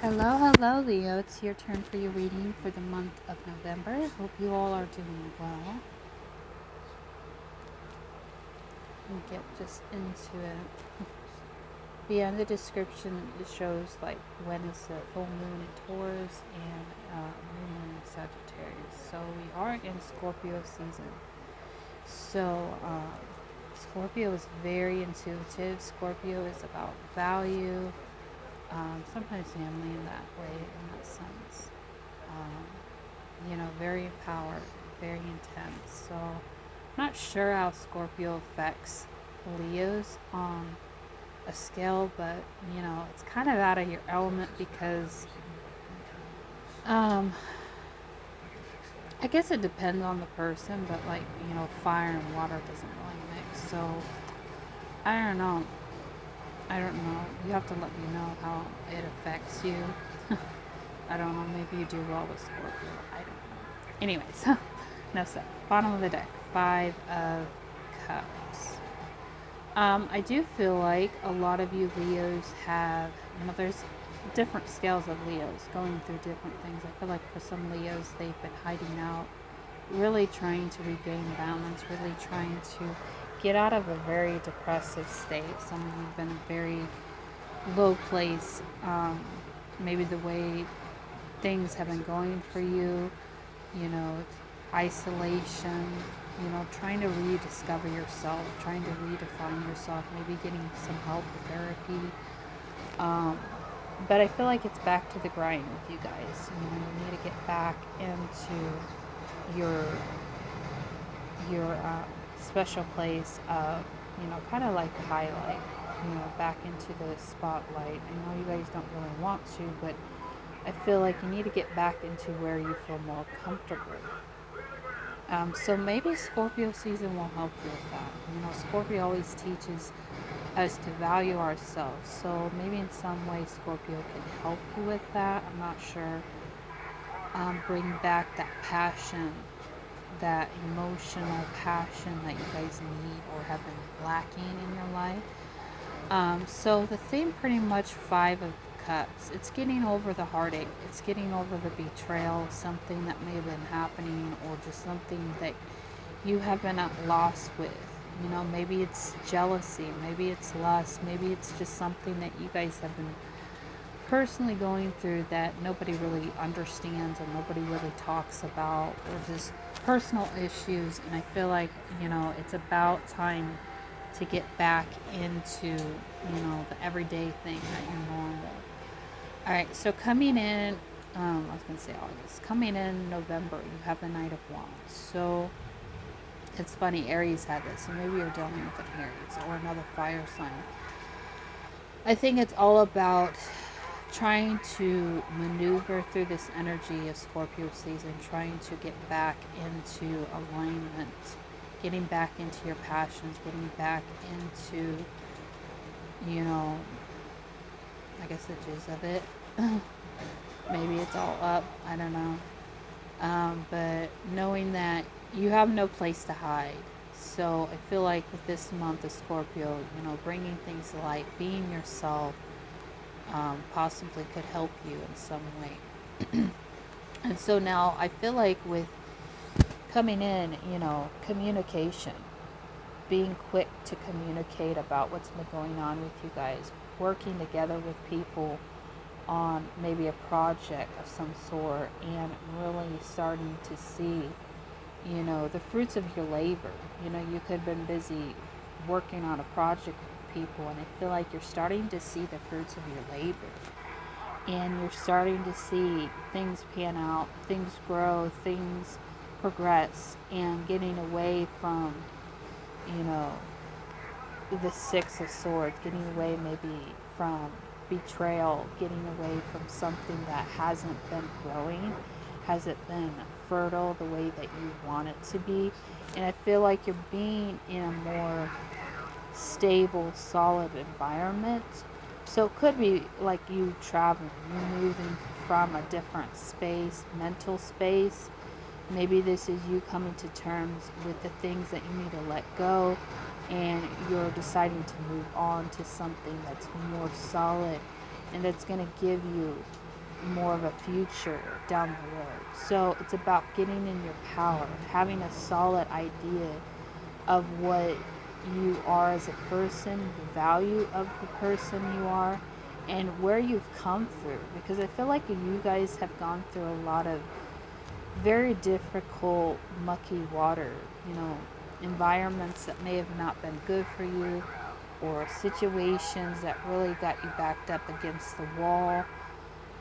Hello, hello, Leo. It's your turn for your reading for the month of November. Hope you all are doing well. And get just into it. Beyond the description, it shows like when is the full moon in Taurus and new moon in Sagittarius. So we are in Scorpio season. So Scorpio is very intuitive. Scorpio is about value, sometimes family in that way, in that sense. Um, very empowered, very intense. So, I'm not sure how Scorpio affects Leos on a scale, but it's kind of out of your element because um, I guess it depends on the person, but like, fire and water doesn't really mix. So, I don't know. I don't know. You have to let me know how it affects you. I don't know. Maybe you do well with Scorpio. I don't know. Anyways, no stuff. Bottom of the deck, Five of Cups. I do feel like a lot of you Leos have, there's different scales of Leos going through different things. I feel like for some Leos, they've been hiding out, really trying to regain balance, really trying to get out of a very depressive state. Some of you have been in a very low place. Maybe the way things have been going for you, isolation, trying to rediscover yourself, trying to redefine yourself, maybe getting some help with therapy. Um, but I feel like it's back to the grind with you guys. You need to get back into your your special place of, kind of like the highlight, back into the spotlight. I know you guys don't really want to, but I feel like you need to get back into where you feel more comfortable. So maybe Scorpio season will help you with that. Scorpio always teaches us to value ourselves. So maybe in some way Scorpio can help you with that. I'm not sure. Bring back that passion, that emotional passion that you guys need or have been lacking in your life. So the theme pretty much Five of Cups. It's getting over the heartache. It's getting over the betrayal, something that may have been happening, or just something that you have been at loss with. Maybe it's jealousy, maybe it's lust, maybe it's just something that you guys have been personally going through that nobody really understands or nobody really talks about, or just personal issues. And I feel like, it's about time to get back into, the everyday thing that you're normal. All right, so coming in, I was going to say August. Coming in November, you have the Knight of Wands. So it's funny, Aries had this, so maybe you're dealing with an Aries or another fire sign. I think it's all about trying to maneuver through this energy of Scorpio season, trying to get back into alignment, getting back into your passions, getting back into, you know, I guess the gist of it. Maybe it's all up, I don't know. But knowing that you have no place to hide. So I feel like with this month of Scorpio, bringing things to light, being yourself, possibly could help you in some way. And so now I feel like with coming in, communication, being quick to communicate about what's been going on with you guys, working together with people on maybe a project of some sort, and really starting to see, the fruits of your labor. You could have been busy working on a project with people, and I feel like you're starting to see the fruits of your labor. And you're starting to see things pan out, things grow, things progress, and getting away from, you know, the Six of Swords, getting away maybe from betrayal, getting away from something that hasn't been growing, hasn't been fertile the way that you want it to be. And I feel like you're being in a more stable, solid environment. So it could be like you traveling, you're moving from a different space, mental space. Maybe this is you coming to terms with the things that you need to let go, and you're deciding to move on to something that's more solid and that's going to give you more of a future down the road. So it's about getting in your power, having a solid idea of what you are as a person, the value of the person you are, and where you've come through. Because I feel like you guys have gone through a lot of very difficult, mucky water, you know, environments that may have not been good for you, or situations that really got you backed up against the wall.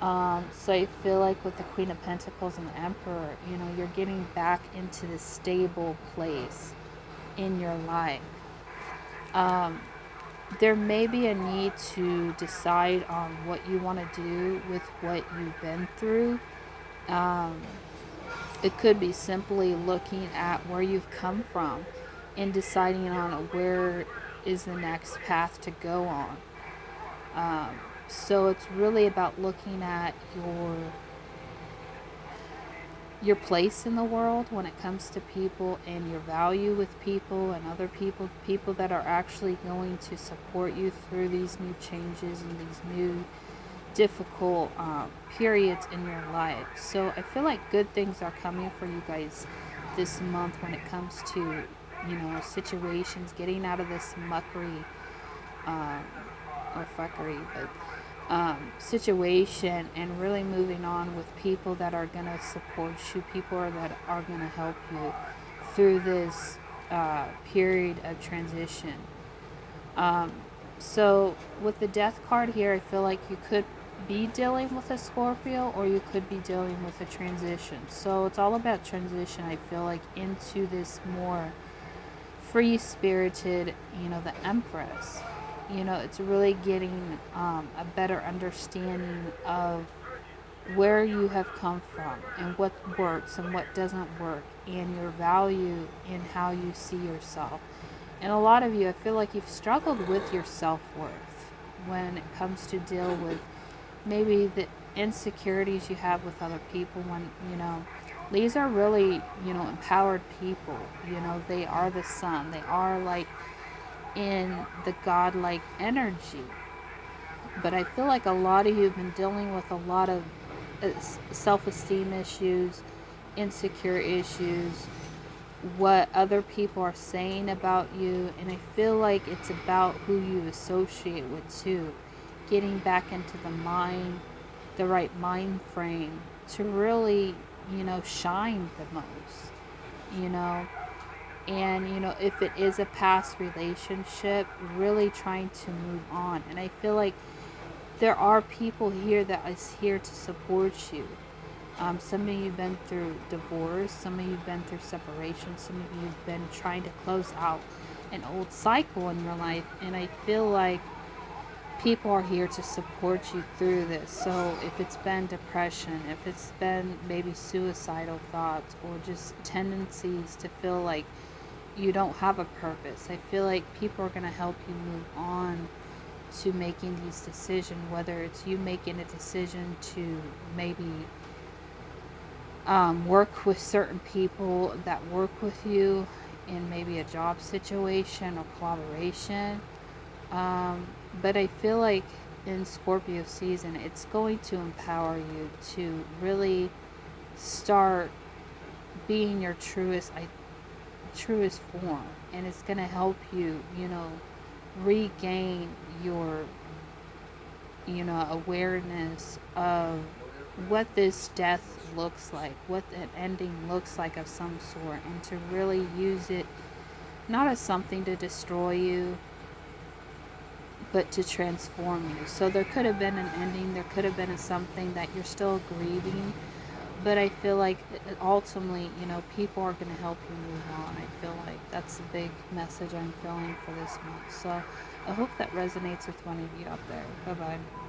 So I feel like with the Queen of Pentacles and the Emperor, you know, you're getting back into this stable place in your life. Um, there may be a need to decide on what you want to do with what you've been through. Um, it could be simply looking at where you've come from and deciding on where is the next path to go on. Um, so it's really about looking at your place in the world when it comes to people, and your value with people and other people that are actually going to support you through these new changes and these new difficult periods in your life. So I feel like good things are coming for you guys this month when it comes to, you know, situations, getting out of this muckery, um, or fuckery, but situation, and really moving on with people that are going to support you, people that are going to help you through this period of transition. Um, so with the Death card here, I feel like you could be dealing with a Scorpio, or you could be dealing with a transition. So it's all about transition, I feel like, into this more free spirited, you know, the Empress. You know, it's really getting a better understanding of where you have come from and what works and what doesn't work, and your value in how you see yourself. And a lot of you, I feel like you've struggled with your self-worth when it comes to deal with maybe the insecurities you have with other people. When, you know, these are really, you know, empowered people. You know, they are the sun, they are like in the godlike energy. But I feel like a lot of you have been dealing with a lot of self-esteem issues, insecure issues, what other people are saying about you. And I feel like it's about who you associate with too, getting back into the right mind frame to really, you know, shine the most, you know. And, you know, if it is a past relationship, really trying to move on. And I feel like there are people here that is here to support you. Some of you have been through divorce, some of you have been through separation, some of you have been trying to close out an old cycle in your life. And I feel like people are here to support you through this. So if it's been depression, if it's been maybe suicidal thoughts, or just tendencies to feel like you don't have a purpose, I feel like people are going to help you move on to making these decisions, whether it's you making a decision to maybe work with certain people that work with you in maybe a job situation or collaboration. But I feel like in Scorpio season, it's going to empower you to really start being your truest form, and it's going to help you, you know, regain your, you know, awareness of what this death looks like, what an ending looks like of some sort, and to really use it not as something to destroy you, but to transform you. So there could have been an ending, there could have been something that you're still grieving, but I feel like ultimately, you know, people are going to help you move on. I feel like that's the big message I'm feeling for this month. So I hope that resonates with one of you out there. Bye bye.